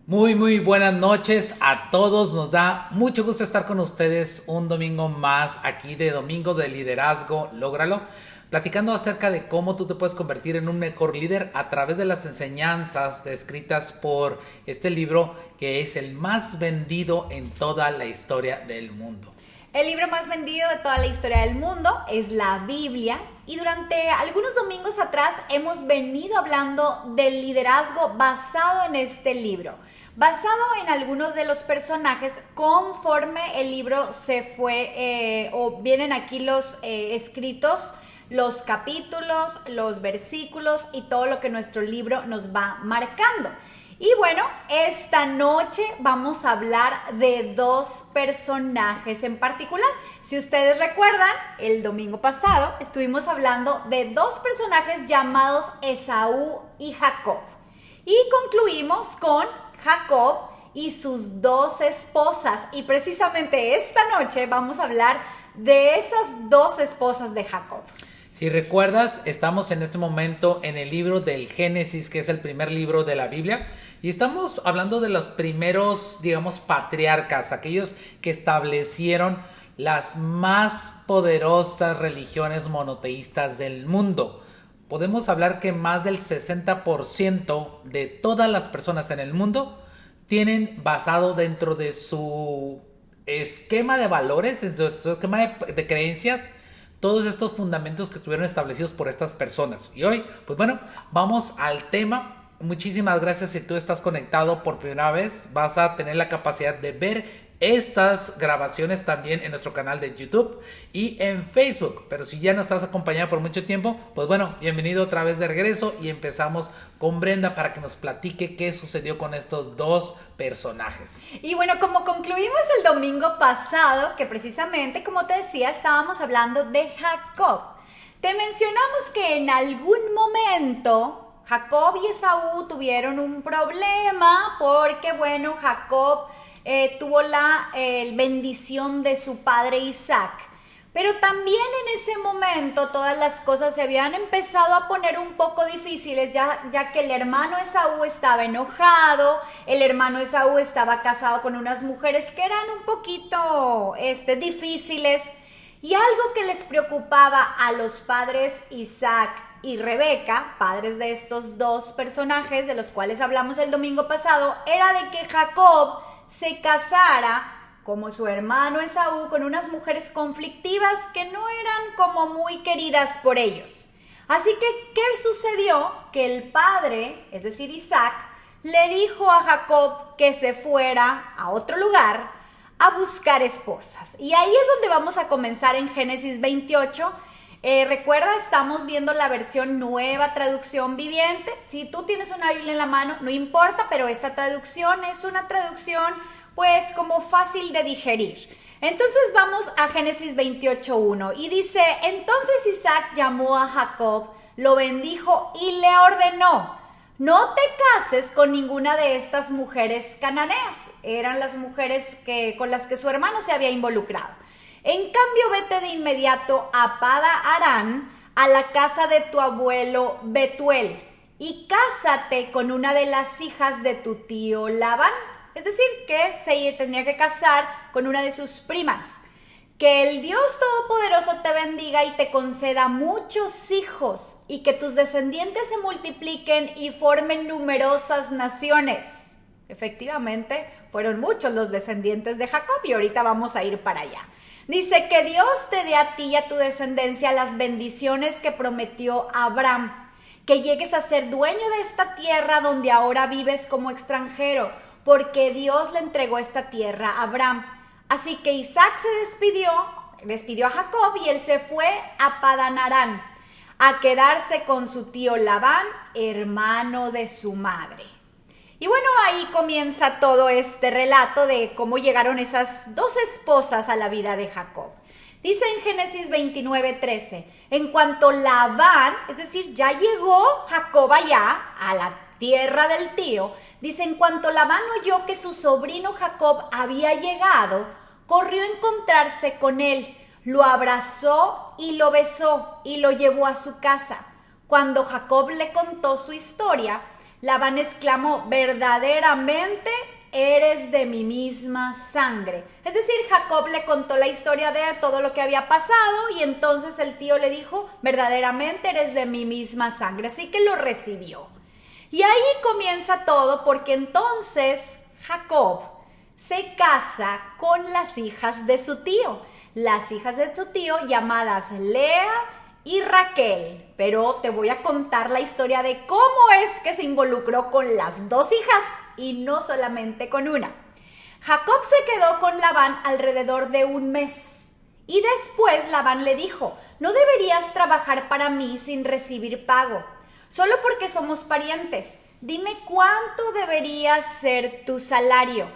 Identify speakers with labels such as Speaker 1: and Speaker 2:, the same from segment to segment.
Speaker 1: Muy buenas noches a todos. Nos da mucho gusto estar con ustedes un domingo más aquí de Domingo de Liderazgo. Lógralo. Platicando acerca de cómo tú te puedes convertir en un mejor líder a través de las enseñanzas descritas por este libro que es el más vendido en toda la historia del mundo.
Speaker 2: El libro más vendido de toda la historia del mundo es la Biblia y durante algunos domingos atrás hemos venido hablando del liderazgo basado en este libro, basado en algunos de los personajes conforme el libro se fue o vienen aquí los escritos, los capítulos, los versículos y todo lo que nuestro libro nos va marcando. Y bueno, esta noche vamos a hablar de dos personajes en particular. Si ustedes recuerdan, el domingo pasado estuvimos hablando de dos personajes llamados Esaú y Jacob. Y concluimos con Jacob y sus dos esposas. Y precisamente esta noche vamos a hablar de esas dos esposas de Jacob.
Speaker 1: Si recuerdas, estamos en este momento en el libro del Génesis, que es el primer libro de la Biblia, y estamos hablando de los primeros, digamos, patriarcas, aquellos que establecieron las más poderosas religiones monoteístas del mundo. Podemos hablar que más del 60% de todas las personas en el mundo tienen basado dentro de su esquema de valores, dentro de su esquema de creencias, todos estos fundamentos que estuvieron establecidos por estas personas. Y hoy, pues bueno, vamos al tema. Muchísimas gracias. Si tú estás conectado por primera vez, vas a tener la capacidad de ver estas grabaciones también en nuestro canal de YouTube y en Facebook. Pero si ya nos has acompañado por mucho tiempo, pues bueno, bienvenido otra vez de regreso y empezamos con Brenda para que nos platique qué sucedió con estos dos personajes.
Speaker 2: Y bueno, como concluimos el domingo pasado, que precisamente, como te decía, estábamos hablando de Jacob. Te mencionamos que en algún momento Jacob y Esaú tuvieron un problema porque, bueno, Jacob tuvo la bendición de su padre Isaac. Pero también en ese momento todas las cosas se habían empezado a poner un poco difíciles, ya que el hermano Esaú estaba enojado, el hermano Esaú estaba casado con unas mujeres que eran un poquito difíciles, y algo que les preocupaba a los padres Isaac y Rebeca, padres de estos dos personajes de los cuales hablamos el domingo pasado, era de que Jacob se casara como su hermano Esaú con unas mujeres conflictivas que no eran como muy queridas por ellos. Así que, ¿qué sucedió? Que el padre, es decir Isaac, le dijo a Jacob que se fuera a otro lugar a buscar esposas. Y ahí es donde vamos a comenzar en Génesis 28. Recuerda, estamos viendo la versión Nueva Traducción Viviente. Si tú tienes una Biblia en la mano, no importa, pero esta traducción es una traducción pues como fácil de digerir. Entonces vamos a Génesis 28:1 y dice: entonces Isaac llamó a Jacob, lo bendijo y le ordenó: no te cases con ninguna de estas mujeres cananeas. Eran las mujeres con las que su hermano se había involucrado. En cambio, vete de inmediato a Pada-Arán, a la casa de tu abuelo Betuel, y cásate con una de las hijas de tu tío Labán. Es decir, que se tenía que casar con una de sus primas. Que el Dios Todopoderoso te bendiga y te conceda muchos hijos, y que tus descendientes se multipliquen y formen numerosas naciones. Efectivamente, fueron muchos los descendientes de Jacob y ahorita vamos a ir para allá. Dice: que Dios te dé a ti y a tu descendencia las bendiciones que prometió Abraham, que llegues a ser dueño de esta tierra donde ahora vives como extranjero, porque Dios le entregó esta tierra a Abraham. Así que Isaac se despidió a Jacob y él se fue a Padan-Arán a quedarse con su tío Labán, hermano de su madre. Y bueno, ahí comienza todo este relato de cómo llegaron esas dos esposas a la vida de Jacob. Dice en Génesis 29:13, en cuanto Labán, es decir, ya llegó Jacob allá a la tierra del tío, dice: en cuanto Labán oyó que su sobrino Jacob había llegado, corrió a encontrarse con él, lo abrazó y lo besó y lo llevó a su casa. Cuando Jacob le contó su historia, Labán exclamó: verdaderamente eres de mi misma sangre. Es decir, Jacob le contó la historia de todo lo que había pasado y entonces el tío le dijo: verdaderamente eres de mi misma sangre. Así que lo recibió. Y ahí comienza todo, porque entonces Jacob se casa con las hijas de su tío. Las hijas de su tío llamadas Lea y Raquel. Pero te voy a contar la historia de cómo es que se involucró con las dos hijas y no solamente con una. Jacob se quedó con Labán alrededor de un mes. Y después Labán le dijo: no deberías trabajar para mí sin recibir pago, solo porque somos parientes. Dime cuánto debería ser tu salario.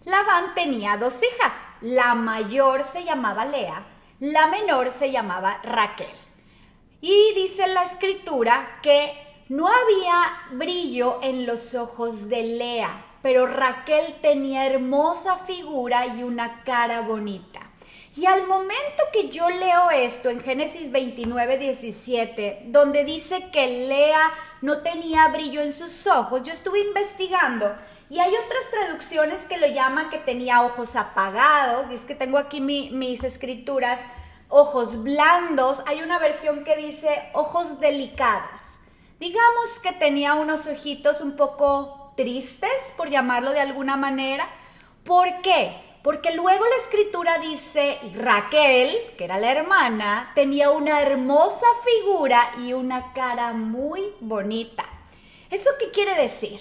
Speaker 2: Labán tenía dos hijas. La mayor se llamaba Lea, la menor se llamaba Raquel. Y dice la escritura que no había brillo en los ojos de Lea, pero Raquel tenía hermosa figura y una cara bonita. Y al momento que yo leo esto en Génesis 29:17, donde dice que Lea no tenía brillo en sus ojos, yo estuve investigando y hay otras traducciones que lo llaman que tenía ojos apagados. Y es que tengo aquí mis escrituras, ojos blandos. Hay una versión que dice ojos delicados. Digamos que tenía unos ojitos un poco tristes, por llamarlo de alguna manera. ¿Por qué? Porque luego la escritura dice: Raquel, que era la hermana, tenía una hermosa figura y una cara muy bonita. ¿Eso qué quiere decir?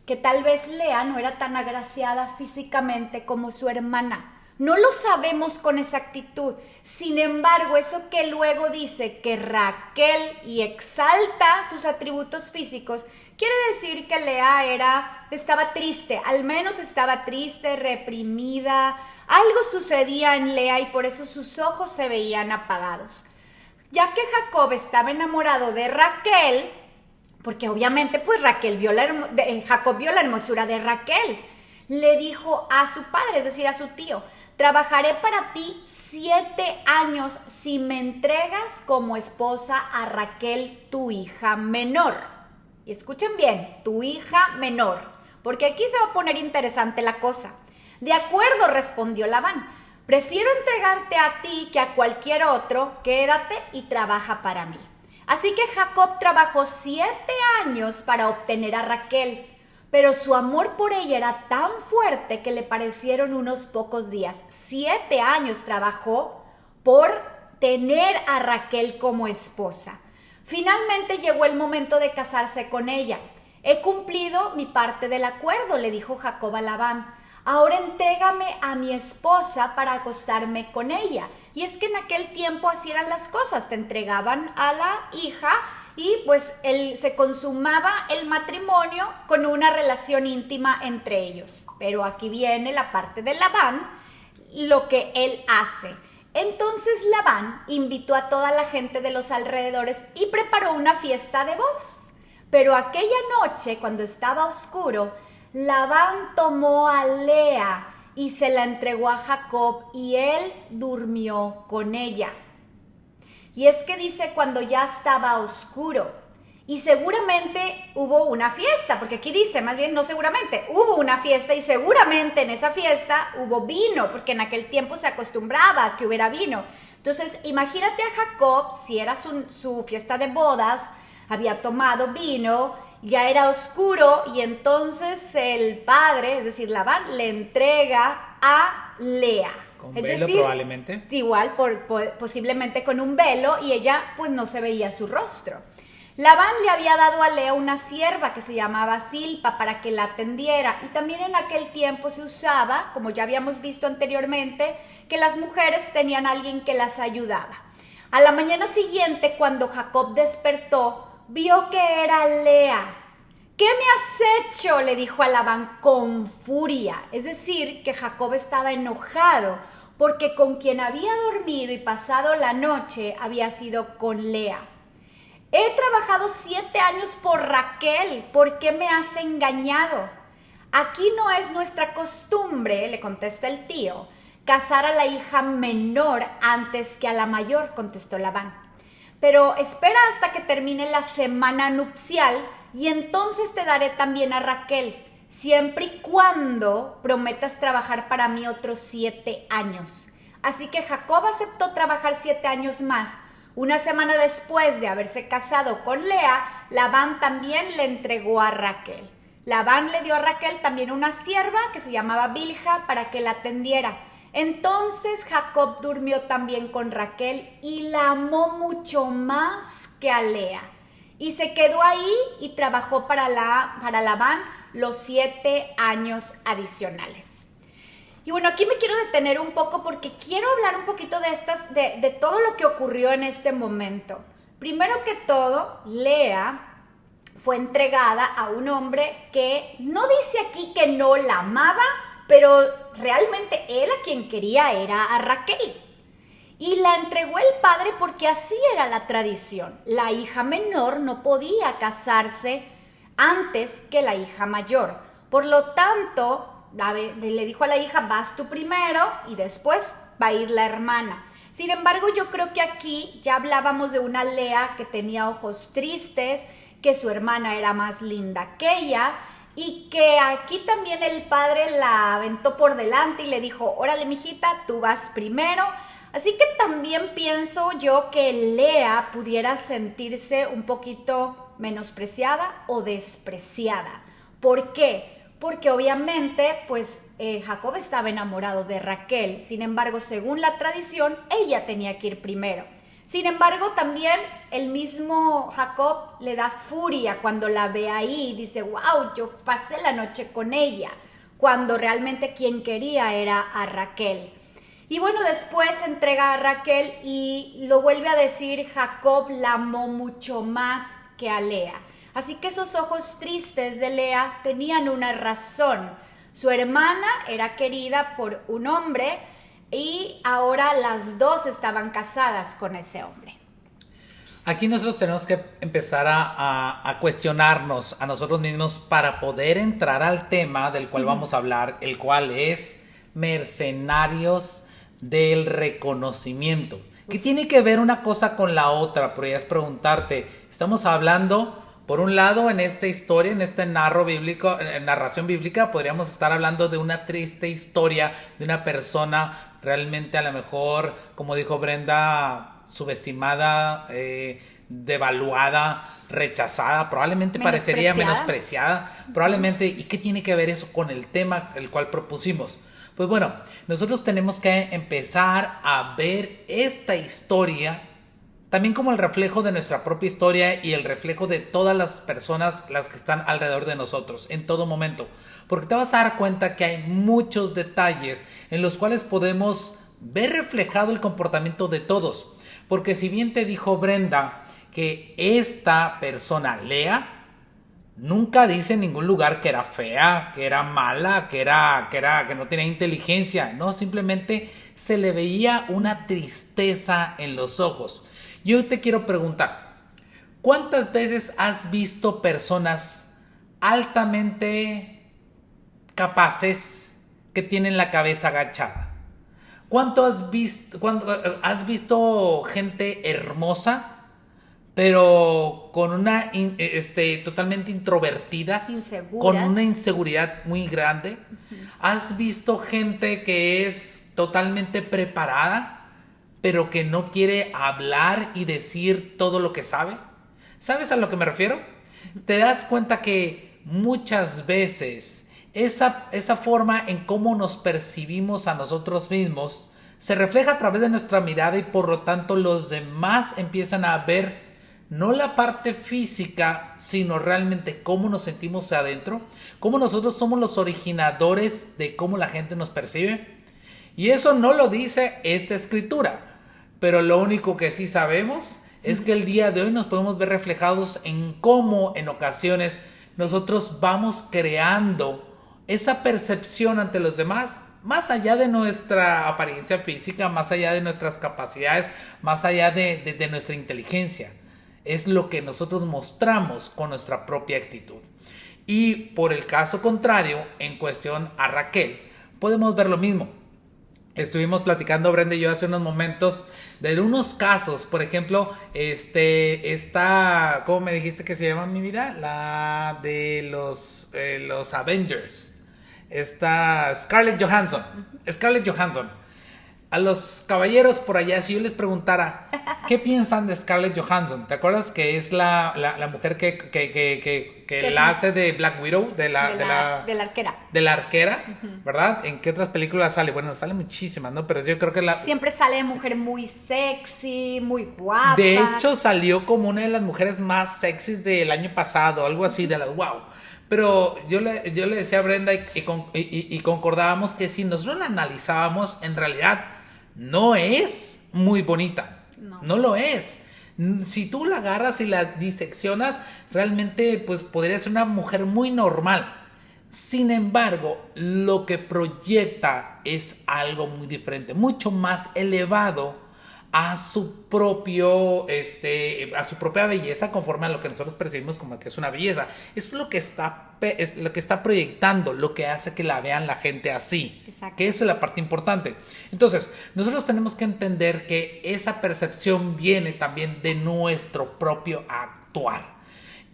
Speaker 2: Que tal vez Lea no era tan agraciada físicamente como su hermana. No lo sabemos con exactitud. Sin embargo, eso que luego dice que Raquel y exalta sus atributos físicos, quiere decir que Lea estaba triste, al menos estaba triste, reprimida. Algo sucedía en Lea y por eso sus ojos se veían apagados. Ya que Jacob estaba enamorado de Raquel, porque obviamente pues Jacob vio la hermosura de Raquel, le dijo a su padre, es decir, a su tío: trabajaré para ti 7 años si me entregas como esposa a Raquel, tu hija menor. Y escuchen bien, tu hija menor, porque aquí se va a poner interesante la cosa. De acuerdo, respondió Labán, prefiero entregarte a ti que a cualquier otro, quédate y trabaja para mí. Así que Jacob trabajó 7 años para obtener a Raquel, pero su amor por ella era tan fuerte que le parecieron unos pocos días. 7 años trabajó por tener a Raquel como esposa. Finalmente llegó el momento de casarse con ella. He cumplido mi parte del acuerdo, le dijo Jacob a Labán. Ahora entrégame a mi esposa para acostarme con ella. Y es que en aquel tiempo así eran las cosas, te entregaban a la hija y pues se consumaba el matrimonio con una relación íntima entre ellos. Pero aquí viene la parte de Labán, lo que él hace. Entonces Labán invitó a toda la gente de los alrededores y preparó una fiesta de bodas. Pero aquella noche, cuando estaba oscuro, Labán tomó a Lea y se la entregó a Jacob y él durmió con ella. Y es que dice cuando ya estaba oscuro. Y seguramente hubo una fiesta, porque aquí dice, más bien no seguramente, hubo una fiesta y seguramente en esa fiesta hubo vino, porque en aquel tiempo se acostumbraba a que hubiera vino. Entonces imagínate a Jacob, si era su fiesta de bodas, había tomado vino, ya era oscuro y entonces el padre, es decir, Labán, le entrega a Lea.
Speaker 1: Con
Speaker 2: es
Speaker 1: velo
Speaker 2: decir,
Speaker 1: probablemente.
Speaker 2: Igual, posiblemente con un velo y ella pues no se veía su rostro. Labán le había dado a Lea una sierva que se llamaba Silpa para que la atendiera y también en aquel tiempo se usaba, como ya habíamos visto anteriormente, que las mujeres tenían a alguien que las ayudaba. A la mañana siguiente, cuando Jacob despertó, vio que era Lea. ¿Qué me has hecho?, le dijo a Labán con furia. Es decir, que Jacob estaba enojado porque con quien había dormido y pasado la noche había sido con Lea. He trabajado 7 años por Raquel, ¿por qué me has engañado? Aquí no es nuestra costumbre, le contesta el tío, casar a la hija menor antes que a la mayor, contestó Labán. Pero espera hasta que termine la semana nupcial y entonces te daré también a Raquel, siempre y cuando prometas trabajar para mí otros 7 años. Así que Jacob aceptó trabajar 7 años más. Una semana después de haberse casado con Lea, Labán también le entregó a Raquel. Labán le dio a Raquel también una sierva que se llamaba Bilha para que la atendiera. Entonces Jacob durmió también con Raquel y la amó mucho más que a Lea. Y se quedó ahí y trabajó para Labán los 7 años adicionales. Y bueno, aquí me quiero detener un poco porque quiero hablar un poquito de todo lo que ocurrió en este momento. Primero que todo, Lea fue entregada a un hombre que no dice aquí que no la amaba, pero realmente él a quien quería era a Raquel. Y la entregó el padre porque así era la tradición. La hija menor no podía casarse antes que la hija mayor. Por lo tanto, le dijo a la hija, vas tú primero y después va a ir la hermana. Sin embargo, yo creo que aquí ya hablábamos de una Lea que tenía ojos tristes, que su hermana era más linda que ella y que aquí también el padre la aventó por delante y le dijo, órale mijita, tú vas primero. Así que también pienso yo que Lea pudiera sentirse un poquito menospreciada o despreciada. ¿Por qué? Porque obviamente pues Jacob estaba enamorado de Raquel. Sin embargo, según la tradición, ella tenía que ir primero. Sin embargo, también el mismo Jacob le da furia cuando la ve ahí y dice, wow, yo pasé la noche con ella, cuando realmente quien quería era a Raquel. Y bueno, después entrega a Raquel y lo vuelve a decir, Jacob la amó mucho más que a Lea. Así que esos ojos tristes de Lea tenían una razón. Su hermana era querida por un hombre y ahora las dos estaban casadas con ese hombre.
Speaker 1: Aquí nosotros tenemos que empezar a cuestionarnos a nosotros mismos para poder entrar al tema del cual vamos a hablar, el cual es mercenarios del reconocimiento. ¿Qué tiene que ver una cosa con la otra? Podrías preguntarte, estamos hablando, por un lado, en esta historia, en este narración bíblica, podríamos estar hablando de una triste historia de una persona realmente a lo mejor, como dijo Brenda, subestimada, devaluada, rechazada, probablemente parecería menospreciada, probablemente. ¿Y qué tiene que ver eso con el tema el cual propusimos? Pues bueno, nosotros tenemos que empezar a ver esta historia también como el reflejo de nuestra propia historia y el reflejo de todas las personas, las que están alrededor de nosotros, en todo momento. Porque te vas a dar cuenta que hay muchos detalles en los cuales podemos ver reflejado el comportamiento de todos. Porque si bien te dijo Brenda que esta persona, Lea, nunca dice en ningún lugar que era fea, que era mala, que no tenía inteligencia. No, simplemente se le veía una tristeza en los ojos. Yo te quiero preguntar, ¿cuántas veces has visto personas altamente capaces que tienen la cabeza agachada? ¿Cuánto has visto gente hermosa, pero con una totalmente introvertidas, con una inseguridad muy grande? ¿Has visto gente que es totalmente preparada, pero que no quiere hablar y decir todo lo que sabe? ¿Sabes a lo que me refiero? Te das cuenta que muchas veces esa forma en cómo nos percibimos a nosotros mismos se refleja a través de nuestra mirada y por lo tanto los demás empiezan a ver no la parte física, sino realmente cómo nos sentimos adentro, cómo nosotros somos los originadores de cómo la gente nos percibe. Y eso no lo dice esta escritura, pero lo único que sí sabemos es que el día de hoy nos podemos ver reflejados en cómo en ocasiones nosotros vamos creando esa percepción ante los demás, más allá de nuestra apariencia física, más allá de nuestras capacidades, más allá de nuestra inteligencia. Es lo que nosotros mostramos con nuestra propia actitud. Y por el caso contrario, en cuestión a Raquel, podemos ver lo mismo. Estuvimos platicando, Brenda y yo, hace unos momentos de unos casos. Por ejemplo, esta, ¿cómo me dijiste que se llama mi vida? La de los Avengers. Esta Scarlett Johansson. Scarlett Johansson. A los caballeros por allá, si yo les preguntara, ¿qué piensan de Scarlett Johansson? ¿Te acuerdas que es la mujer que la hace de Black Widow? De la
Speaker 2: arquera.
Speaker 1: De la arquera, ¿verdad? ¿En qué otras películas sale? Bueno, sale muchísimas, ¿no? Pero yo creo que
Speaker 2: siempre sale de mujer muy sexy, muy guapa.
Speaker 1: De hecho, salió como una de las mujeres más sexys del año pasado, algo así, de las wow. Pero yo le decía a Brenda y concordábamos que si nosotros la analizábamos, en realidad no es muy bonita. No lo es. Si tú la agarras y la diseccionas, realmente pues podría ser una mujer muy normal. Sin embargo, lo que proyecta es algo muy diferente, mucho más elevado a su propio a su propia belleza, conforme a lo que nosotros percibimos como que es una belleza. Es lo que está proyectando, lo que hace que la vean la gente así.
Speaker 2: Exacto.
Speaker 1: Que esa es la parte importante. Entonces, nosotros tenemos que entender que esa percepción viene también de nuestro propio actuar.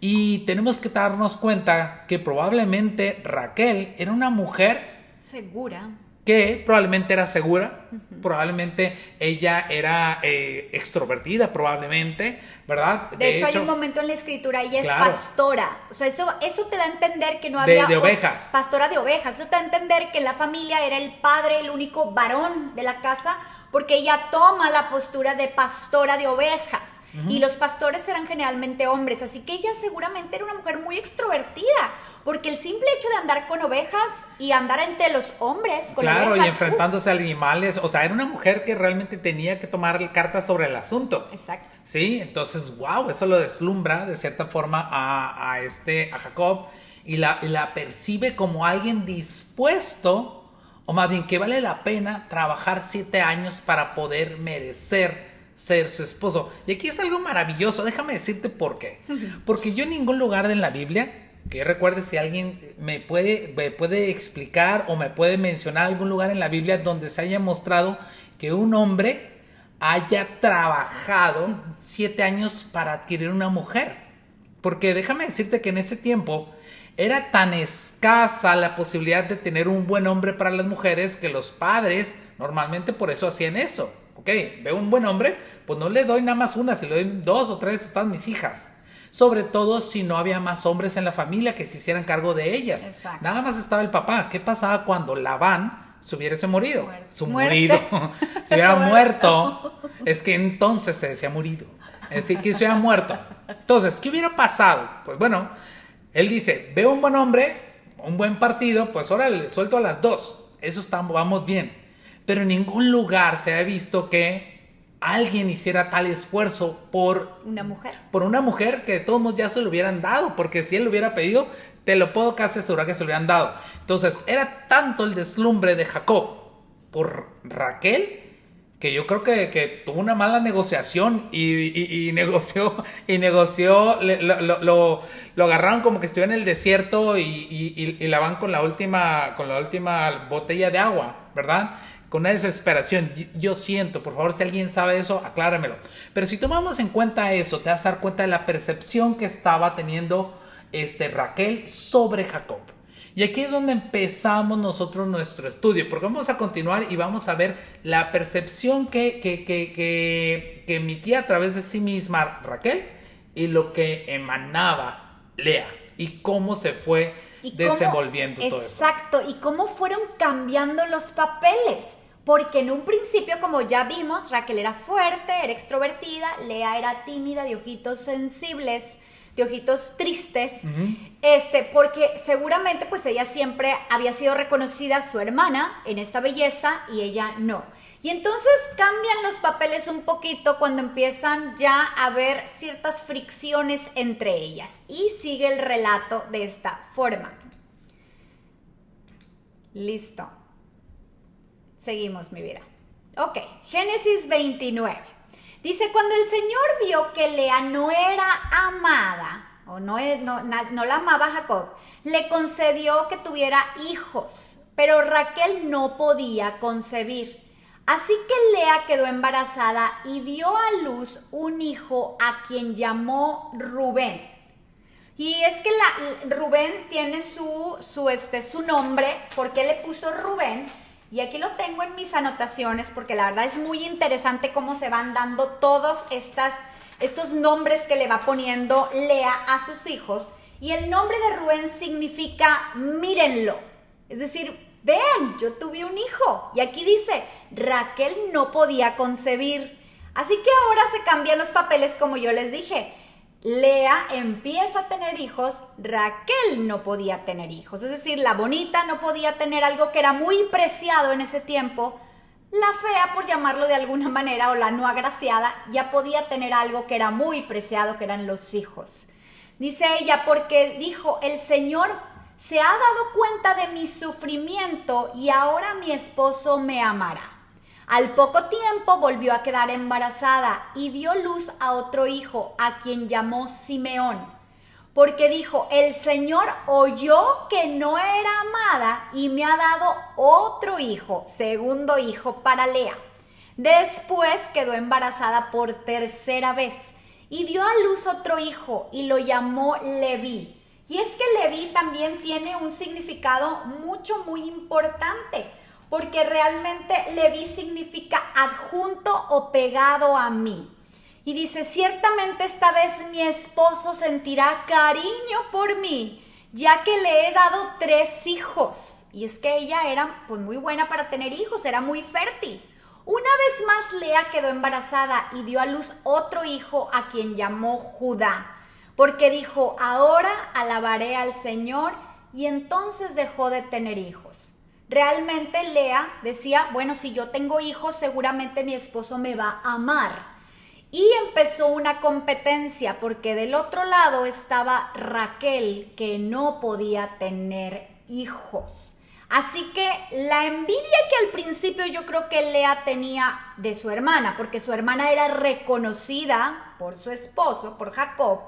Speaker 1: Y tenemos que darnos cuenta que probablemente Raquel era una mujer
Speaker 2: segura,
Speaker 1: que probablemente era segura, probablemente ella era extrovertida, probablemente, ¿verdad?
Speaker 2: De hecho, hay un momento en la escritura, ella es pastora. O sea, eso te da a entender que no
Speaker 1: había... De ovejas.
Speaker 2: Pastora de ovejas. Eso te da a entender que en la familia era el padre, el único varón de la casa, porque ella toma la postura de pastora de ovejas. Y los pastores eran generalmente hombres. Así que ella seguramente era una mujer muy extrovertida. Porque el simple hecho de andar con ovejas y andar entre los hombres con ovejas...
Speaker 1: Claro, y enfrentándose a animales. O sea, era una mujer que realmente tenía que tomar cartas sobre el asunto.
Speaker 2: Exacto.
Speaker 1: Sí, entonces, wow, eso lo deslumbra de cierta forma a Jacob. Y la percibe como alguien dispuesto, o más bien que vale la pena trabajar 7 años para poder merecer ser su esposo. Y aquí es algo maravilloso, déjame decirte por qué. Porque yo en ningún lugar en la Biblia... Que recuerde si alguien me puede explicar o me puede mencionar algún lugar en la Biblia donde se haya mostrado que un hombre haya trabajado 7 años para adquirir una mujer. Porque déjame decirte que en ese tiempo era tan escasa la posibilidad de tener un buen hombre para las mujeres que los padres normalmente por eso hacían eso. Ok, veo un buen hombre, pues no le doy nada más una, si le doy 2 o 3 para mis hijas. Sobre todo si no había más hombres en la familia que se hicieran cargo de ellas.
Speaker 2: Exacto.
Speaker 1: Nada más estaba el papá. ¿Qué pasaba cuando Labán se hubiese morido? Se hubiera muerto. Es que entonces se decía morido. Es decir, que se hubiera muerto. Entonces, ¿qué hubiera pasado? Pues bueno, él dice, veo un buen hombre, un buen partido, pues órale, suelto a las 2. Eso vamos bien. Pero en ningún lugar se ha visto que alguien hiciera tal esfuerzo por
Speaker 2: una mujer.
Speaker 1: Por una mujer que de todos modos ya se lo hubieran dado, porque si él lo hubiera pedido, te lo puedo casi asegurar que se lo hubieran dado. Entonces, era tanto el deslumbre de Jacob por Raquel, que yo creo que tuvo una mala negociación y negoció, lo agarraron como que estuviera en el desierto y la van con la última botella de agua, ¿verdad? Con una desesperación. Yo siento, por favor, si alguien sabe eso, acláramelo. Pero si tomamos en cuenta eso, te vas a dar cuenta de la percepción que estaba teniendo Raquel sobre Jacob. Y aquí es donde empezamos nosotros nuestro estudio, porque vamos a continuar y vamos a ver la percepción que emitía a través de sí misma Raquel y lo que emanaba Lea y cómo se fue desenvolviendo todo eso.
Speaker 2: Exacto, y cómo fueron cambiando los papeles. Porque en un principio, como ya vimos, Raquel era fuerte, era extrovertida, Lea era tímida, de ojitos sensibles, de ojitos tristes, porque seguramente pues ella siempre había sido reconocida su hermana en esta belleza y ella no. Y entonces cambian los papeles un poquito cuando empiezan ya a haber ciertas fricciones entre ellas. Y sigue el relato de esta forma. Listo. Seguimos, mi vida. Ok, Génesis 29. Dice, cuando el Señor vio que Lea no era amada, o no la amaba Jacob, le concedió que tuviera hijos, pero Raquel no podía concebir. Así que Lea quedó embarazada y dio a luz un hijo a quien llamó Rubén. Y es que Rubén tiene su nombre. ¿Por qué le puso Rubén? Y aquí lo tengo en mis anotaciones porque la verdad es muy interesante cómo se van dando todos estos nombres que le va poniendo Lea a sus hijos. Y el nombre de Rubén significa mírenlo. Es decir, vean, yo tuve un hijo. Y aquí dice, Raquel no podía concebir. Así que ahora se cambian los papeles como yo les dije. Lea empieza a tener hijos, Raquel no podía tener hijos. Es decir, la bonita no podía tener algo que era muy preciado en ese tiempo. La fea, por llamarlo de alguna manera, o la no agraciada, ya podía tener algo que era muy preciado, que eran los hijos. Dice ella, porque dijo, el Señor se ha dado cuenta de mi sufrimiento y ahora mi esposo me amará. Al poco tiempo volvió a quedar embarazada y dio luz a otro hijo, a quien llamó Simeón, porque dijo, el Señor oyó que no era amada y me ha dado otro hijo, segundo hijo para Lea. Después quedó embarazada por tercera vez y dio a luz otro hijo y lo llamó Leví. Y es que Leví también tiene un significado muy importante, porque realmente Leví significa adjunto o pegado a mí. Y dice, ciertamente esta vez mi esposo sentirá cariño por mí, ya que le he dado 3 hijos. Y es que ella era muy buena para tener hijos, era muy fértil. Una vez más Lea quedó embarazada y dio a luz otro hijo a quien llamó Judá, porque dijo, ahora alabaré al Señor, y entonces dejó de tener hijos. Realmente Lea decía, bueno, si yo tengo hijos, seguramente mi esposo me va a amar. Y empezó una competencia, porque del otro lado estaba Raquel, que no podía tener hijos. Así que la envidia que al principio yo creo que Lea tenía de su hermana, porque su hermana era reconocida por su esposo, por Jacob,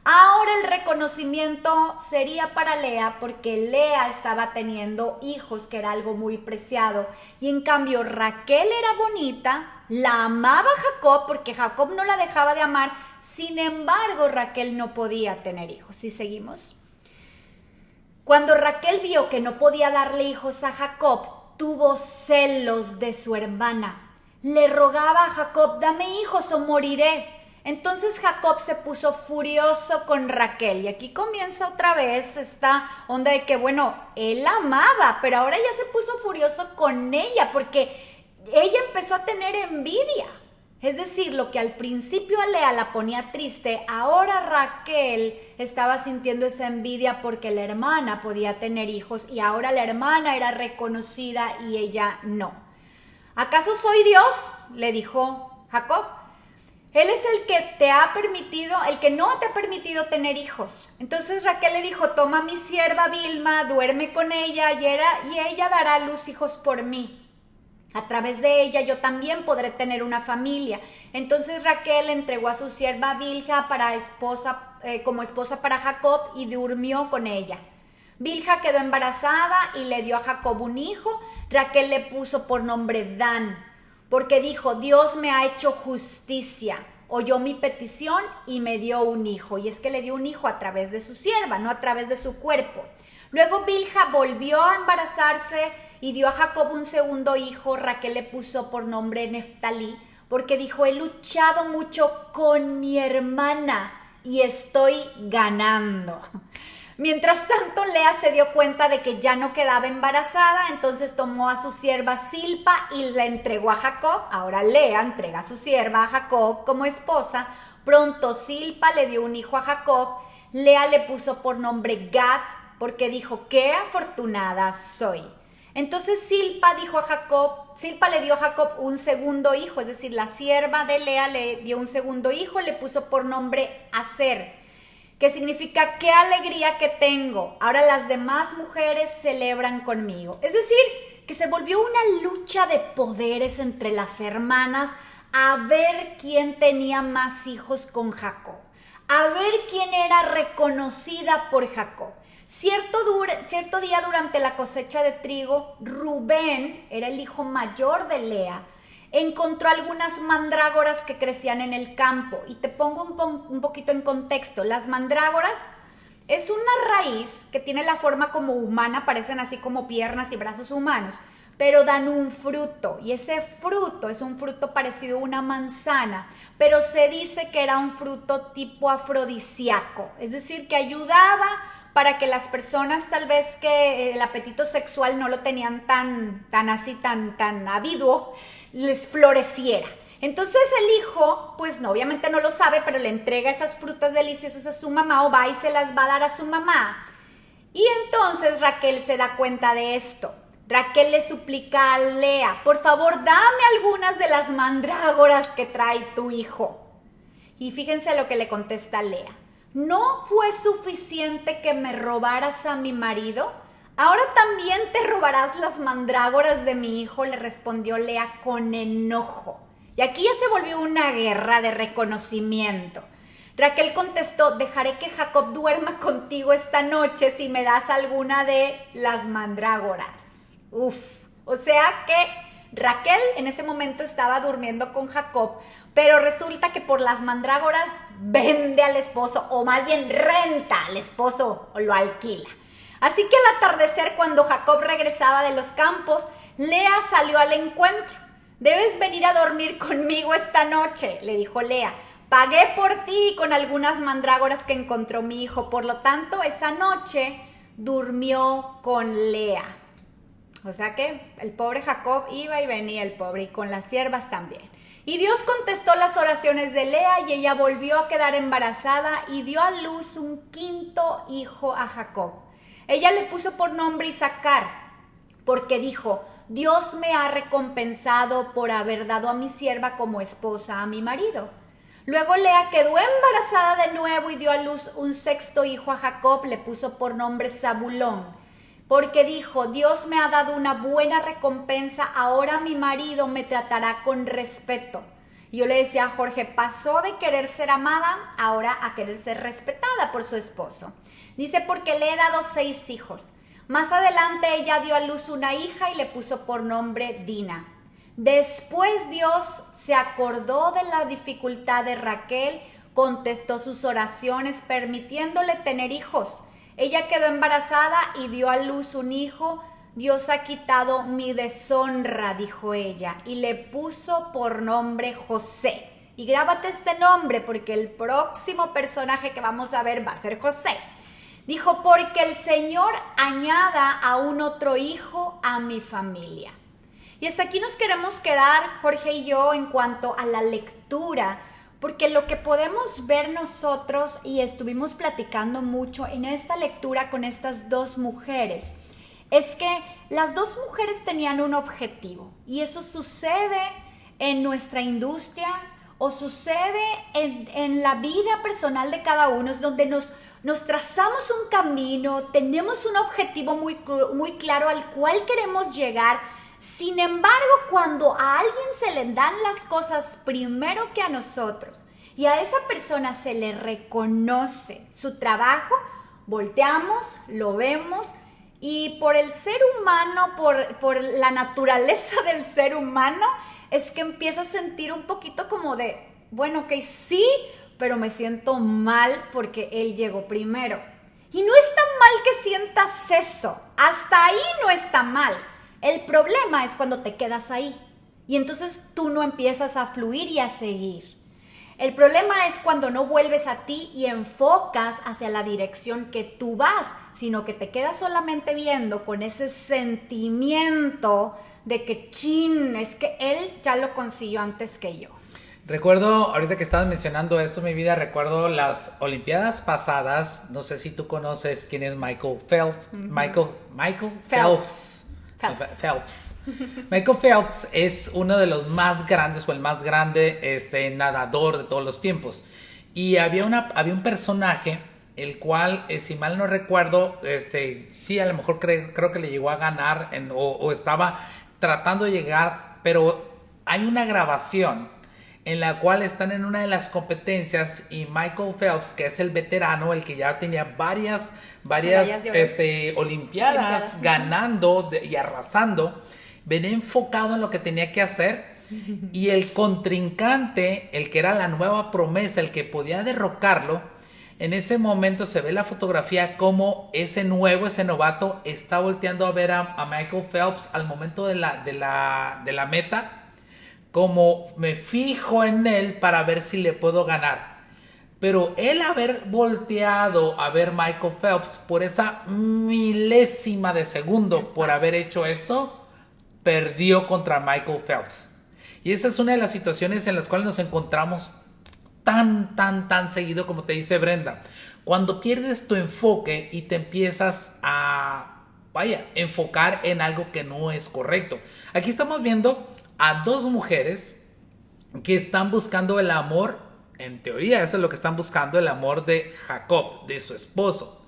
Speaker 2: ahora el reconocimiento sería para Lea, porque Lea estaba teniendo hijos, que era algo muy preciado. Y en cambio Raquel era bonita, la amaba Jacob, porque Jacob no la dejaba de amar. Sin embargo, Raquel no podía tener hijos. ¿Sí seguimos? Cuando Raquel vio que no podía darle hijos a Jacob, tuvo celos de su hermana. Le rogaba a Jacob, dame hijos o moriré. Entonces Jacob se puso furioso con Raquel, y aquí comienza otra vez esta onda de que, bueno, él la amaba, pero ahora ya se puso furioso con ella porque ella empezó a tener envidia. Es decir, lo que al principio a Lea la ponía triste, ahora Raquel estaba sintiendo esa envidia porque la hermana podía tener hijos y ahora la hermana era reconocida y ella no. ¿Acaso soy Dios?, le dijo Jacob. Él es el que te ha permitido, el que no te ha permitido tener hijos. Entonces Raquel le dijo, toma a mi sierva Vilma, duerme con ella y ella dará a luz hijos por mí. A través de ella yo también podré tener una familia. Entonces Raquel entregó a su sierva Bilha como esposa para Jacob y durmió con ella. Bilha quedó embarazada y le dio a Jacob un hijo. Raquel le puso por nombre Dan, porque dijo, Dios me ha hecho justicia, oyó mi petición y me dio un hijo. Y es que le dio un hijo a través de su sierva, no a través de su cuerpo. Luego Bilha volvió a embarazarse y dio a Jacob un segundo hijo. Raquel le puso por nombre Neftalí, porque dijo, he luchado mucho con mi hermana y estoy ganando. Mientras tanto, Lea se dio cuenta de que ya no quedaba embarazada, entonces tomó a su sierva Silpa y la entregó a Jacob. Ahora Lea entrega a su sierva a Jacob como esposa. Pronto Silpa le dio un hijo a Jacob. Lea le puso por nombre Gad, porque dijo, qué afortunada soy. Entonces Silpa le dio a Jacob un segundo hijo, es decir, la sierva de Lea le dio un segundo hijo, le puso por nombre Aser, que significa qué alegría que tengo. Ahora las demás mujeres celebran conmigo. Es decir, que se volvió una lucha de poderes entre las hermanas a ver quién tenía más hijos con Jacob, a ver quién era reconocida por Jacob. Cierto día durante la cosecha de trigo, Rubén era el hijo mayor de Lea, encontró algunas mandrágoras que crecían en el campo. Y te pongo un poquito en contexto. Las mandrágoras es una raíz que tiene la forma como humana, parecen así como piernas y brazos humanos, pero dan un fruto, y ese fruto es un fruto parecido a una manzana, pero se dice que era un fruto tipo afrodisíaco, es decir, que ayudaba para que las personas tal vez que el apetito sexual no lo tenían tan aviduo, les floreciera. Entonces el hijo, pues no, obviamente no lo sabe, pero le entrega esas frutas deliciosas a su mamá, o va y se las va a dar a su mamá. Y entonces Raquel se da cuenta de esto. Raquel le suplica a Lea, por favor, dame algunas de las mandrágoras que trae tu hijo. Y fíjense lo que le contesta Lea. ¿No fue suficiente que me robaras a mi marido? ¿Ahora también te robarás las mandrágoras de mi hijo?, le respondió Lea con enojo. Y aquí ya se volvió una guerra de reconocimiento. Raquel contestó, dejaré que Jacob duerma contigo esta noche si me das alguna de las mandrágoras. O sea que Raquel en ese momento estaba durmiendo con Jacob, pero resulta que por las mandrágoras vende al esposo, o más bien renta al esposo o lo alquila. Así que al atardecer, cuando Jacob regresaba de los campos, Lea salió al encuentro. Debes venir a dormir conmigo esta noche, le dijo Lea. Pagué por ti con algunas mandrágoras que encontró mi hijo, por lo tanto esa noche durmió con Lea. O sea que el pobre Jacob iba y venía el pobre, y con las siervas también. Y Dios contestó las oraciones de Lea y ella volvió a quedar embarazada y dio a luz un quinto hijo a Jacob. Ella le puso por nombre Isaacar, porque dijo, Dios me ha recompensado por haber dado a mi sierva como esposa a mi marido. Luego Lea quedó embarazada de nuevo y dio a luz un sexto hijo a Jacob, le puso por nombre Zabulón, porque dijo, Dios me ha dado una buena recompensa, ahora mi marido me tratará con respeto. Y yo le decía a Jorge, pasó de querer ser amada ahora a querer ser respetada por su esposo. Dice, porque le he dado 6 hijos. Más adelante ella dio a luz una hija y le puso por nombre Dina. Después Dios se acordó de la dificultad de Raquel, contestó sus oraciones permitiéndole tener hijos. Ella quedó embarazada y dio a luz un hijo. Dios ha quitado mi deshonra, dijo ella, y le puso por nombre José. Y grábate este nombre porque el próximo personaje que vamos a ver va a ser José. Dijo, porque el Señor añada aún otro hijo a mi familia. Y hasta aquí nos queremos quedar, Jorge y yo, en cuanto a la lectura, porque lo que podemos ver nosotros, y estuvimos platicando mucho en esta lectura con estas 2 mujeres, es que las 2 mujeres tenían un objetivo, y eso sucede en nuestra industria o sucede en la vida personal de cada uno, es donde nos trazamos un camino, tenemos un objetivo muy claro al cual queremos llegar. Sin embargo, cuando a alguien se le dan las cosas primero que a nosotros y a esa persona se le reconoce su trabajo, volteamos, lo vemos y por el ser humano, por la naturaleza del ser humano, es que empieza a sentir un poquito como de, bueno, que sí, pero me siento mal porque él llegó primero. Y no está mal que sientas eso, hasta ahí no está mal. El problema es cuando te quedas ahí y entonces tú no empiezas a fluir y a seguir. El problema es cuando no vuelves a ti y enfocas hacia la dirección que tú vas, sino que te quedas solamente viendo con ese sentimiento de que chin, es que él ya lo consiguió antes que yo.
Speaker 1: Recuerdo, ahorita que estabas mencionando esto, mi vida, recuerdo las Olimpiadas pasadas. No sé si tú conoces quién es Michael Phelps. Michael Phelps. Michael Phelps es uno de los más grandes o el más grande nadador de todos los tiempos. Y había un personaje, el cual, si mal no recuerdo, sí, a lo mejor creo que le llegó a ganar o estaba tratando de llegar, pero hay una grabación en la cual están en una de las competencias y Michael Phelps, que es el veterano, el que ya tenía varias Olimpiadas ganando y arrasando, venía enfocado en lo que tenía que hacer Y el contrincante, el que era la nueva promesa, el que podía derrocarlo, en ese momento se ve la fotografía como ese novato, está volteando a ver a Michael Phelps al momento de la meta, como me fijo en él para ver si le puedo ganar. Pero el haber volteado a ver Michael Phelps por esa milésima de segundo por haber hecho esto, perdió contra Michael Phelps. Y esa es una de las situaciones en las cuales nos encontramos tan seguido, como te dice Brenda. Cuando pierdes tu enfoque y te empiezas a enfocar en algo que no es correcto. Aquí estamos viendo a dos mujeres que están buscando el amor. En teoría eso es lo que están buscando, el amor de Jacob, de su esposo.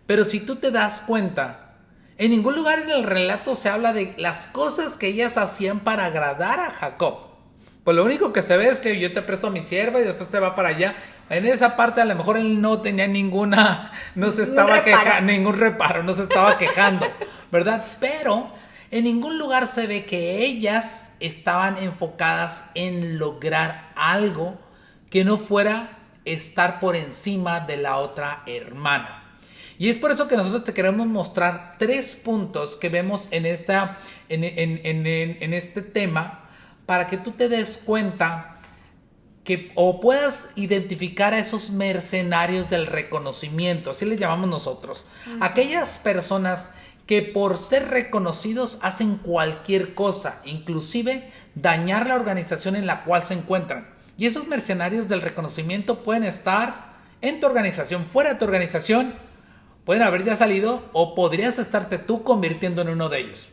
Speaker 1: Pero si tú te das cuenta, en ningún lugar en el relato se habla de las cosas que ellas hacían para agradar a Jacob. Pues lo único que se ve es que yo te presto a mi sierva y después te va para allá. En esa parte a lo mejor él no tenía ningún reparo, no se estaba quejando, ¿verdad? Pero en ningún lugar se ve que ellas estaban enfocadas en lograr algo que no fuera estar por encima de la otra hermana. Y es por eso que nosotros te queremos mostrar 3 puntos que vemos en este tema, para que tú te des cuenta o puedas identificar a esos mercenarios del reconocimiento, así les llamamos nosotros. Aquellas personas que por ser reconocidos hacen cualquier cosa, inclusive dañar la organización en la cual se encuentran. Y esos mercenarios del reconocimiento pueden estar en tu organización, fuera de tu organización, pueden haber ya salido o podrías estarte tú convirtiendo en uno de ellos.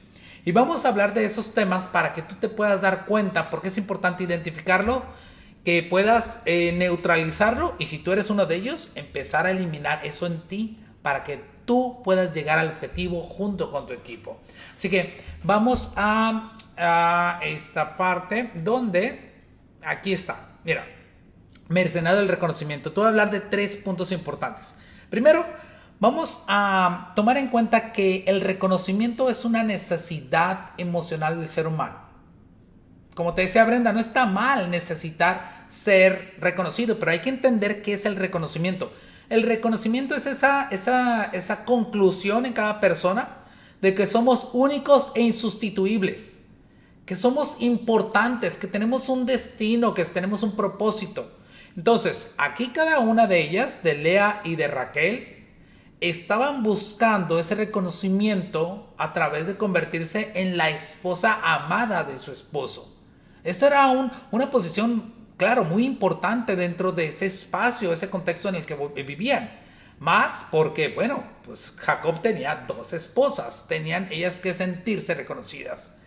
Speaker 1: Y vamos a hablar de esos temas para que tú te puedas dar cuenta, porque es importante identificarlo, que puedas neutralizarlo y si tú eres uno de ellos, empezar a eliminar eso en ti para que tú puedas llegar al objetivo junto con tu equipo. Así que vamos a esta parte donde, aquí está. Mira, mercenario del reconocimiento. Te voy a hablar de 3 puntos importantes. Primero, vamos a tomar en cuenta que el reconocimiento es una necesidad emocional del ser humano. Como te decía Brenda, no está mal necesitar ser reconocido, pero hay que entender qué es el reconocimiento. El reconocimiento es esa conclusión en cada persona de que somos únicos e insustituibles, que somos importantes, que tenemos un destino, que tenemos un propósito. Entonces, aquí cada una de ellas, de Lea y de Raquel, estaban buscando ese reconocimiento a través de convertirse en la esposa amada de su esposo. Esa era una posición, claro, muy importante dentro de ese espacio, ese contexto en el que vivían. Más porque, bueno, pues Jacob tenía 2 esposas, tenían ellas que sentirse reconocidas.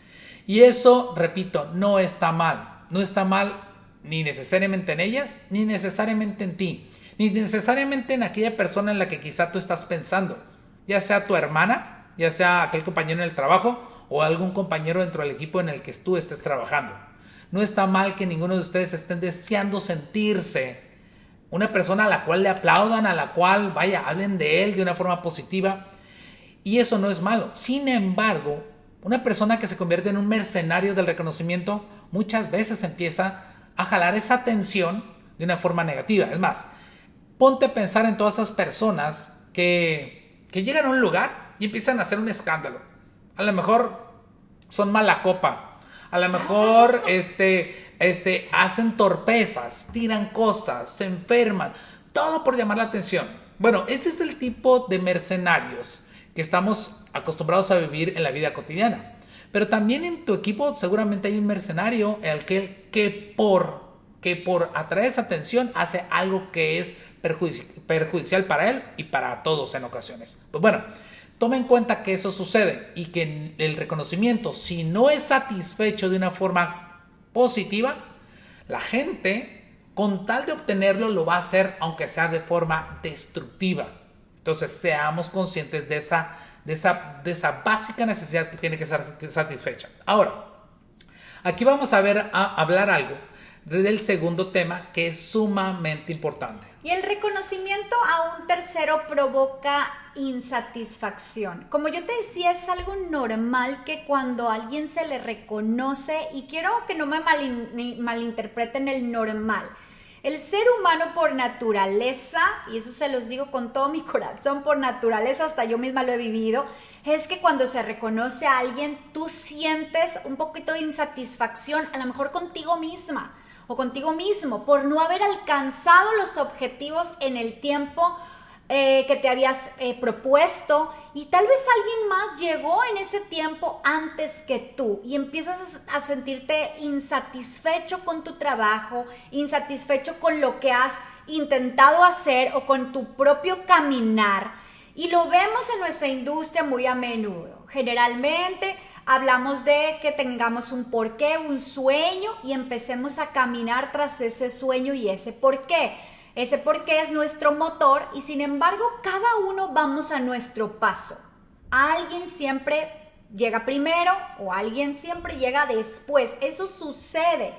Speaker 1: Y eso, repito, no está mal. No está mal ni necesariamente en ellas, ni necesariamente en ti, ni necesariamente en aquella persona en la que quizá tú estás pensando. Ya sea tu hermana, ya sea aquel compañero en el trabajo o algún compañero dentro del equipo en el que tú estés trabajando. No está mal que ninguno de ustedes estén deseando sentirse una persona a la cual le aplaudan, a la cual, hablen de él de una forma positiva. Y eso no es malo. Sin embargo, una persona que se convierte en un mercenario del reconocimiento muchas veces empieza a jalar esa atención de una forma negativa. Es más, ponte a pensar en todas esas personas que llegan a un lugar y empiezan a hacer un escándalo. A lo mejor son mala copa. A lo mejor hacen torpezas, tiran cosas, se enferman. Todo por llamar la atención. Bueno, ese es el tipo de mercenarios que estamos acostumbrados a vivir en la vida cotidiana. Pero también en tu equipo seguramente hay un mercenario que por atraer esa atención hace algo que es perjudicial para él y para todos en ocasiones. Pues bueno, toma en cuenta que eso sucede y que el reconocimiento, si no es satisfecho de una forma positiva, la gente, con tal de obtenerlo, lo va a hacer aunque sea de forma destructiva. Entonces, seamos conscientes de esa básica necesidad que tiene que ser satisfecha. Ahora, aquí vamos a hablar algo del segundo tema que es sumamente importante.
Speaker 2: Y el reconocimiento a un tercero provoca insatisfacción. Como yo te decía, es algo normal que cuando a alguien se le reconoce, y quiero que no me malinterpreten el normal. El ser humano por naturaleza, y eso se los digo con todo mi corazón, por naturaleza, hasta yo misma lo he vivido, es que cuando se reconoce a alguien, tú sientes un poquito de insatisfacción, a lo mejor contigo misma o contigo mismo, por no haber alcanzado los objetivos en el tiempo que te habías propuesto, y tal vez alguien más llegó en ese tiempo antes que tú y empiezas a sentirte insatisfecho con tu trabajo, insatisfecho con lo que has intentado hacer o con tu propio caminar, y lo vemos en nuestra industria muy a menudo. Generalmente hablamos de que tengamos un porqué, un sueño, y empecemos a caminar tras ese sueño y ese porqué. Ese porqué es nuestro motor, y sin embargo cada uno vamos a nuestro paso. Alguien siempre llega primero o alguien siempre llega después. Eso sucede.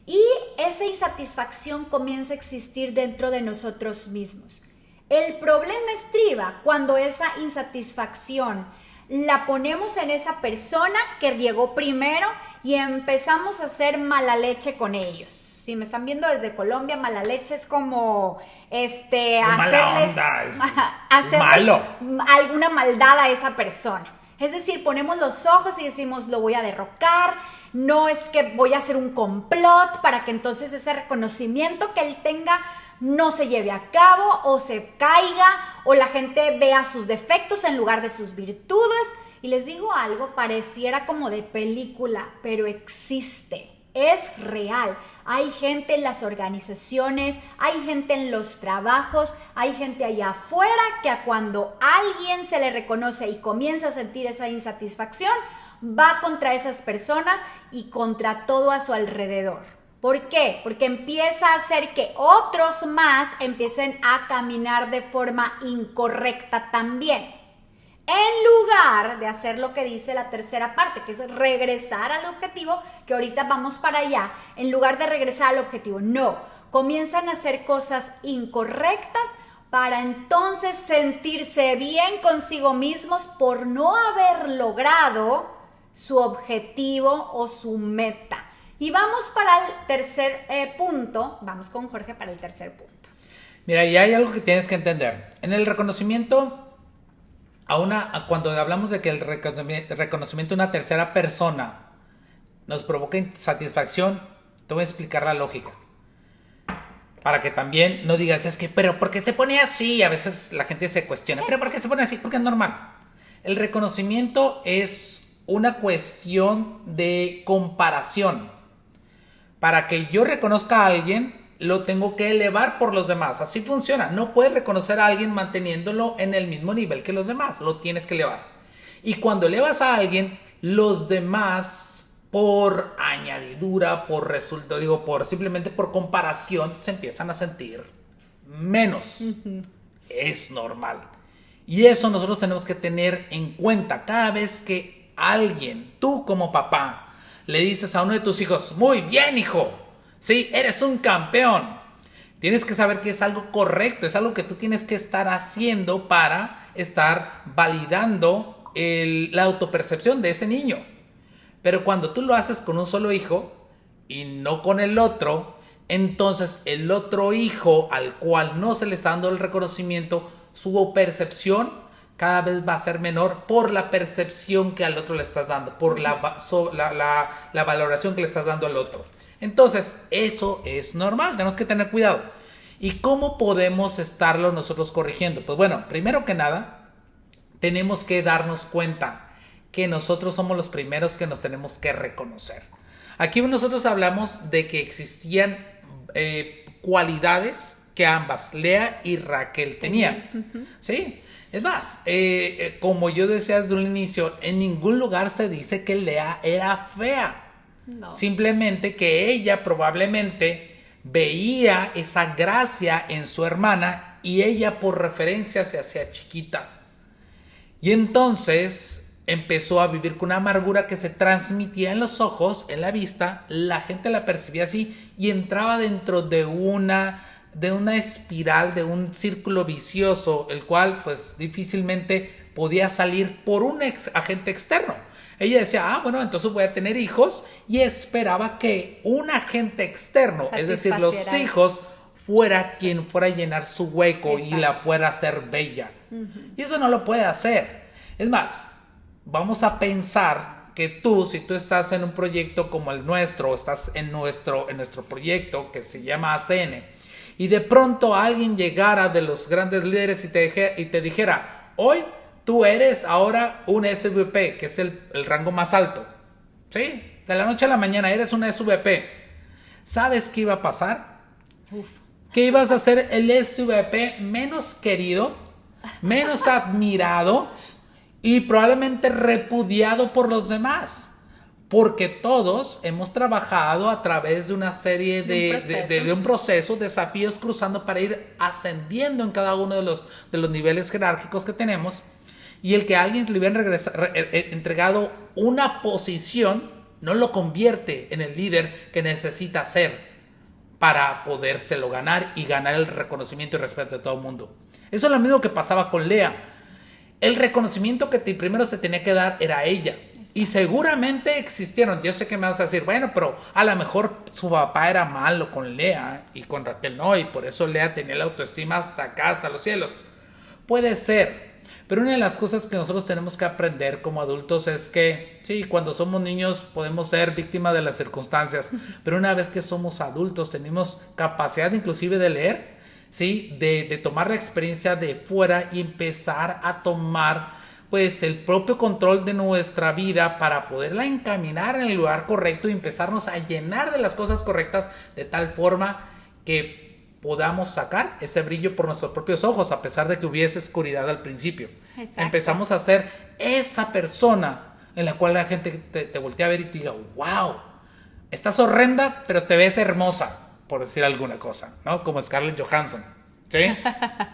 Speaker 2: Y esa insatisfacción comienza a existir dentro de nosotros mismos. El problema estriba cuando esa insatisfacción la ponemos en esa persona que llegó primero y empezamos a hacer mala leche con ellos. Si me están viendo desde Colombia, mala leche es como hacerles
Speaker 1: malo.
Speaker 2: alguna maldad a esa persona. Es decir, ponemos los ojos y decimos, lo voy a derrocar, no es que voy a hacer un complot para que entonces ese reconocimiento que él tenga no se lleve a cabo o se caiga, o la gente vea sus defectos en lugar de sus virtudes. Y les digo algo, pareciera como de película, pero existe. Es real. Hay gente en las organizaciones, hay gente en los trabajos, hay gente allá afuera que a cuando alguien se le reconoce y comienza a sentir esa insatisfacción, va contra esas personas y contra todo a su alrededor. ¿Por qué? Porque empieza a hacer que otros más empiecen a caminar de forma incorrecta también. En lugar de hacer lo que dice la tercera parte, que es regresar al objetivo, que ahorita vamos para allá, en lugar de regresar al objetivo, no, comienzan a hacer cosas incorrectas para entonces sentirse bien consigo mismos por no haber logrado su objetivo o su meta. Y vamos para el tercer punto, vamos con Jorge para el tercer punto.
Speaker 1: Mira, y hay algo que tienes que entender. En el reconocimiento, cuando hablamos de que el reconocimiento de una tercera persona nos provoca insatisfacción, te voy a explicar la lógica. Para que también no digas, es que, pero ¿por qué se pone así? A veces la gente se cuestiona, ¿pero por qué se pone así? Porque es normal. El reconocimiento es una cuestión de comparación. Para que yo reconozca a alguien, lo tengo que elevar por los demás. Así funciona. No puedes reconocer a alguien manteniéndolo en el mismo nivel que los demás. Lo tienes que elevar. Y cuando elevas a alguien, los demás, por añadidura, por resultado, simplemente por comparación, se empiezan a sentir menos. Es normal. Y eso nosotros tenemos que tener en cuenta. Cada vez que alguien, tú como papá, le dices a uno de tus hijos, muy bien, hijo, sí, eres un campeón. Tienes que saber que es algo correcto, es algo que tú tienes que estar haciendo para estar validando la autopercepción de ese niño. Pero cuando tú lo haces con un solo hijo y no con el otro, entonces el otro hijo al cual no se le está dando el reconocimiento, su percepción cada vez va a ser menor por la percepción que al otro le estás dando, por la valoración que le estás dando al otro. Entonces, eso es normal, tenemos que tener cuidado. ¿Y cómo podemos estarlo nosotros corrigiendo? Pues bueno, primero que nada, tenemos que darnos cuenta que nosotros somos los primeros que nos tenemos que reconocer. Aquí nosotros hablamos de que existían cualidades que ambas, Lea y Raquel, tenían. ¿Sí? Es más, como yo decía desde un inicio, en ningún lugar se dice que Lea era fea. No. Simplemente que ella probablemente veía esa gracia en su hermana y ella por referencia se hacía chiquita. Y entonces empezó a vivir con una amargura que se transmitía en los ojos, en la vista, la gente la percibía así y entraba dentro de una de una espiral, de un círculo vicioso, el cual pues difícilmente podía salir por un agente externo. Ella decía, bueno, entonces voy a tener hijos, y esperaba que un agente externo, es decir, los hijos, fuera quien fuera a llenar su hueco. Exacto. Y la fuera a hacer bella. Y eso no lo puede hacer. Es más, vamos a pensar que si tú estás en un proyecto como el nuestro, o estás en nuestro proyecto que se llama ACN, y de pronto alguien llegara de los grandes líderes y te dijera, hoy tú eres ahora un SVP, que es el rango más alto. ¿Sí? De la noche a la mañana eres un SVP. ¿Sabes qué iba a pasar? Que ibas a ser el SVP menos querido, menos admirado y probablemente repudiado por los demás. Porque todos hemos trabajado a través de una serie de un proceso, desafíos cruzando para ir ascendiendo en cada uno de los niveles jerárquicos que tenemos. Y el que a alguien le hubiera entregado una posición no lo convierte en el líder que necesita ser para podérselo ganar y ganar el reconocimiento y respeto de todo el mundo. Eso es lo mismo que pasaba con Lea. El reconocimiento que primero se tenía que dar era a ella. Y seguramente existieron. Yo sé que me vas a decir, bueno, pero a lo mejor su papá era malo con Lea y con Raquel no, y por eso Lea tenía la autoestima hasta acá, hasta los cielos. Puede ser. Pero una de las cosas que nosotros tenemos que aprender como adultos es que, sí, cuando somos niños podemos ser víctimas de las circunstancias, pero una vez que somos adultos tenemos capacidad inclusive de leer, sí, de tomar la experiencia de fuera y empezar a tomar pues el propio control de nuestra vida para poderla encaminar en el lugar correcto y empezarnos a llenar de las cosas correctas de tal forma que podamos sacar ese brillo por nuestros propios ojos, a pesar de que hubiese oscuridad al principio. Exacto. Empezamos a ser esa persona en la cual la gente te voltea a ver y te diga, wow, estás horrenda, pero te ves hermosa, por decir alguna cosa, ¿no? Como Scarlett Johansson, ¿sí?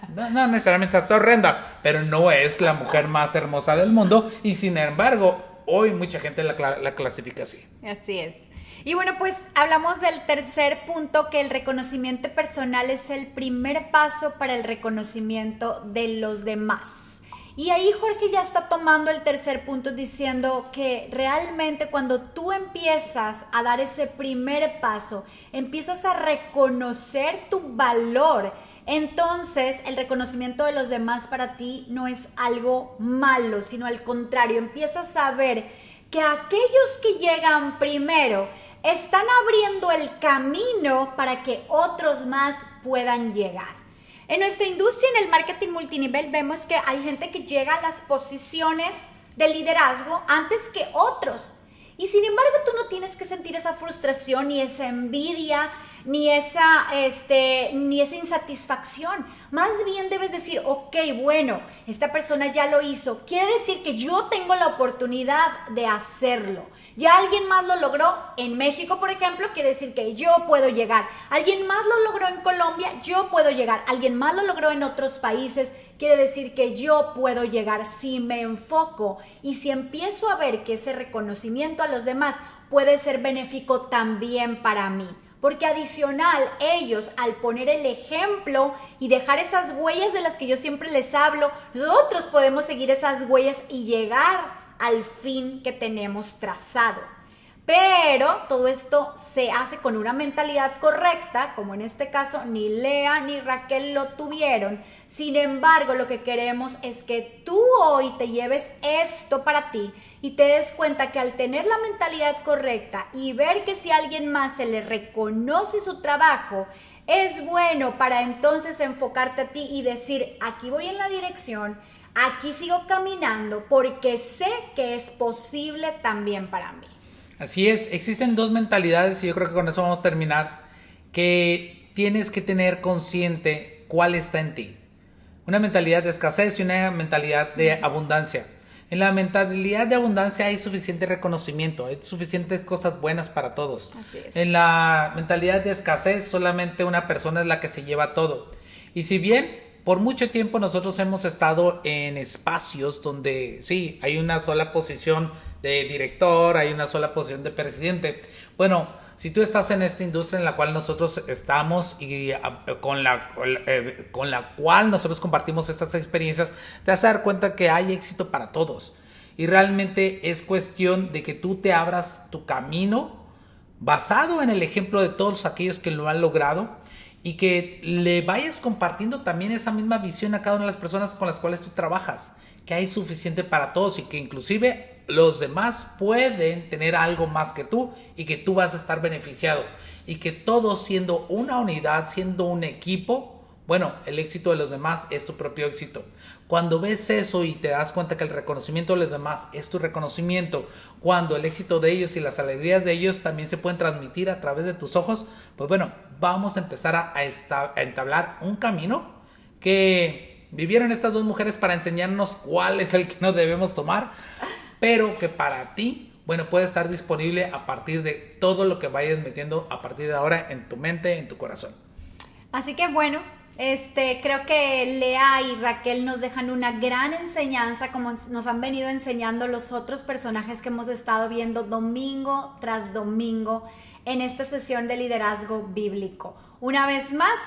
Speaker 1: No necesariamente estás horrenda, pero no es la mujer más hermosa del mundo, y sin embargo, hoy mucha gente la clasifica así.
Speaker 2: Así es. Y bueno, pues hablamos del tercer punto, que el reconocimiento personal es el primer paso para el reconocimiento de los demás. Y ahí Jorge ya está tomando el tercer punto diciendo que realmente cuando tú empiezas a dar ese primer paso, empiezas a reconocer tu valor, entonces el reconocimiento de los demás para ti no es algo malo, sino al contrario, empiezas a ver que aquellos que llegan primero están abriendo el camino para que otros más puedan llegar. En nuestra industria, en el marketing multinivel, vemos que hay gente que llega a las posiciones de liderazgo antes que otros. Y sin embargo, tú no tienes que sentir esa frustración, ni esa envidia, ni esa insatisfacción. Más bien debes decir, ok, bueno, esta persona ya lo hizo. Quiere decir que yo tengo la oportunidad de hacerlo. Ya alguien más lo logró en México, por ejemplo, quiere decir que yo puedo llegar. Alguien más lo logró en Colombia, yo puedo llegar. Alguien más lo logró en otros países, quiere decir que yo puedo llegar. Si me enfoco y si empiezo a ver que ese reconocimiento a los demás puede ser benéfico también para mí. Porque adicional, ellos al poner el ejemplo y dejar esas huellas de las que yo siempre les hablo, nosotros podemos seguir esas huellas y llegar al fin que tenemos trazado. Pero todo esto se hace con una mentalidad correcta, como en este caso ni Lea ni Raquel lo tuvieron. Sin embargo, lo que queremos es que tú hoy te lleves esto para ti y te des cuenta que al tener la mentalidad correcta y ver que si a alguien más se le reconoce su trabajo, es bueno para entonces enfocarte a ti y decir, aquí voy en la dirección, aquí sigo caminando porque sé que es posible también para mí.
Speaker 1: Así es, existen dos mentalidades y yo creo que con eso vamos a terminar, que tienes que tener consciente cuál está en ti. Una mentalidad de escasez y una mentalidad de abundancia. En la mentalidad de abundancia hay suficiente reconocimiento, hay suficientes cosas buenas para todos.
Speaker 2: Así es.
Speaker 1: En la mentalidad de escasez solamente una persona es la que se lleva todo. Y si bien por mucho tiempo nosotros hemos estado en espacios donde sí, hay una sola posición de director, hay una sola posición de presidente. Bueno, si tú estás en esta industria en la cual nosotros estamos y con la cual nosotros compartimos estas experiencias, te vas a dar cuenta que hay éxito para todos. Y realmente es cuestión de que tú te abras tu camino basado en el ejemplo de todos aquellos que lo han logrado y que le vayas compartiendo también esa misma visión a cada una de las personas con las cuales tú trabajas, que hay suficiente para todos y que inclusive los demás pueden tener algo más que tú y que tú vas a estar beneficiado y que todos siendo una unidad, siendo un equipo, bueno, el éxito de los demás es tu propio éxito. Cuando ves eso y te das cuenta que el reconocimiento de los demás es tu reconocimiento, cuando el éxito de ellos y las alegrías de ellos también se pueden transmitir a través de tus ojos, pues bueno, vamos a empezar a entablar un camino que vivieron estas dos mujeres para enseñarnos cuál es el que no debemos tomar, pero que para ti, bueno, puede estar disponible a partir de todo lo que vayas metiendo a partir de ahora en tu mente, en tu corazón.
Speaker 2: Así que bueno, creo que Lea y Raquel nos dejan una gran enseñanza, como nos han venido enseñando los otros personajes que hemos estado viendo domingo tras domingo en esta sesión de liderazgo bíblico. Una vez más,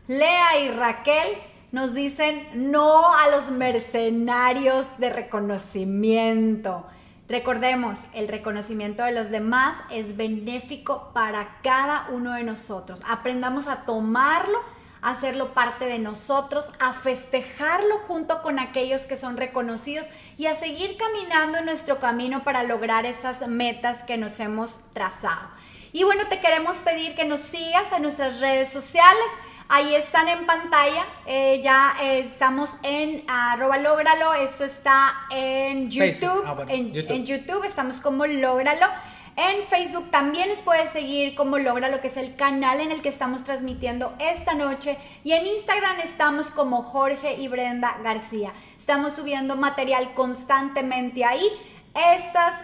Speaker 2: Lea y Raquel nos dicen no a los mercenarios de reconocimiento. Recordemos, el reconocimiento de los demás es benéfico para cada uno de nosotros. Aprendamos a tomarlo, a hacerlo parte de nosotros, a festejarlo junto con aquellos que son reconocidos y a seguir caminando en nuestro camino para lograr esas metas que nos hemos trazado. Y bueno, te queremos pedir que nos sigas en nuestras redes sociales. Ahí están en pantalla, estamos en @lógralo, eso está en YouTube, en YouTube estamos como Lógralo. En Facebook también nos puedes seguir como Lógralo, que es el canal en el que estamos transmitiendo esta noche. Y en Instagram estamos como Jorge y Brenda García. Estamos subiendo material constantemente ahí. Estas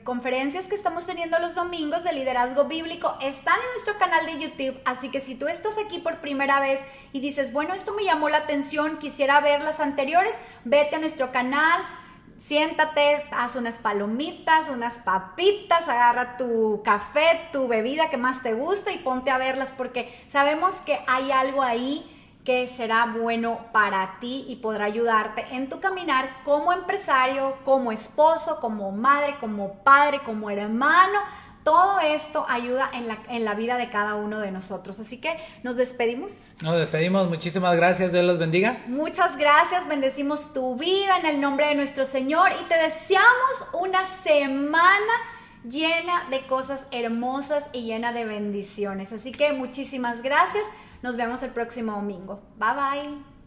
Speaker 2: conferencias que estamos teniendo los domingos de liderazgo bíblico están en nuestro canal de YouTube, así que si tú estás aquí por primera vez y dices, bueno, esto me llamó la atención, quisiera ver las anteriores, vete a nuestro canal, siéntate, haz unas palomitas, unas papitas, agarra tu café, tu bebida que más te gusta y ponte a verlas, porque sabemos que hay algo ahí que será bueno para ti y podrá ayudarte en tu caminar como empresario, como esposo, como madre, como padre, como hermano. Todo esto ayuda en la vida de cada uno de nosotros. Así que nos despedimos.
Speaker 1: Nos despedimos. Muchísimas gracias. Dios los bendiga.
Speaker 2: Muchas gracias. Bendecimos tu vida en el nombre de nuestro Señor y te deseamos una semana llena de cosas hermosas y llena de bendiciones. Así que muchísimas gracias. Nos vemos el próximo domingo. Bye bye.